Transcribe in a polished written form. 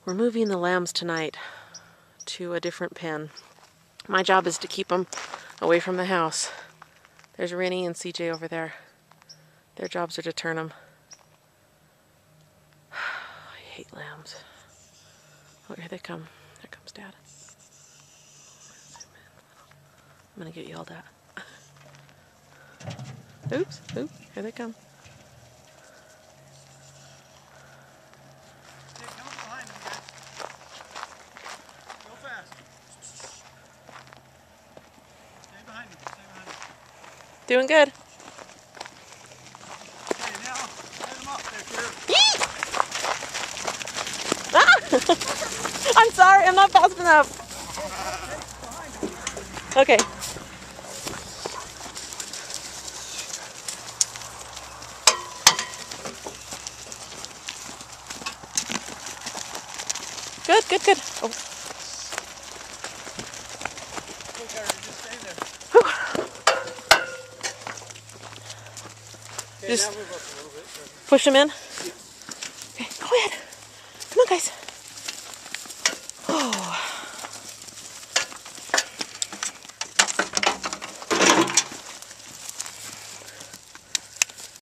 We're moving the lambs tonight to a different pen. My job is to keep them away from the house. There's Rennie and CJ over there. Their jobs are to turn them. I hate lambs. Oh, here they come. There comes Dad. I'm gonna get yelled at. Oops, oops, here they come. Hey, come up behind me, guys. Go fast. Stay behind me, stay behind me. Doing good. Okay, now, set them up there, Kira. Ah! I'm sorry, I'm not fast enough. Okay. Good, good, good. Oh. Okay, just stay there. Whew. Okay, Just now move up a little bit. push them in. Okay, go ahead. Come on, guys.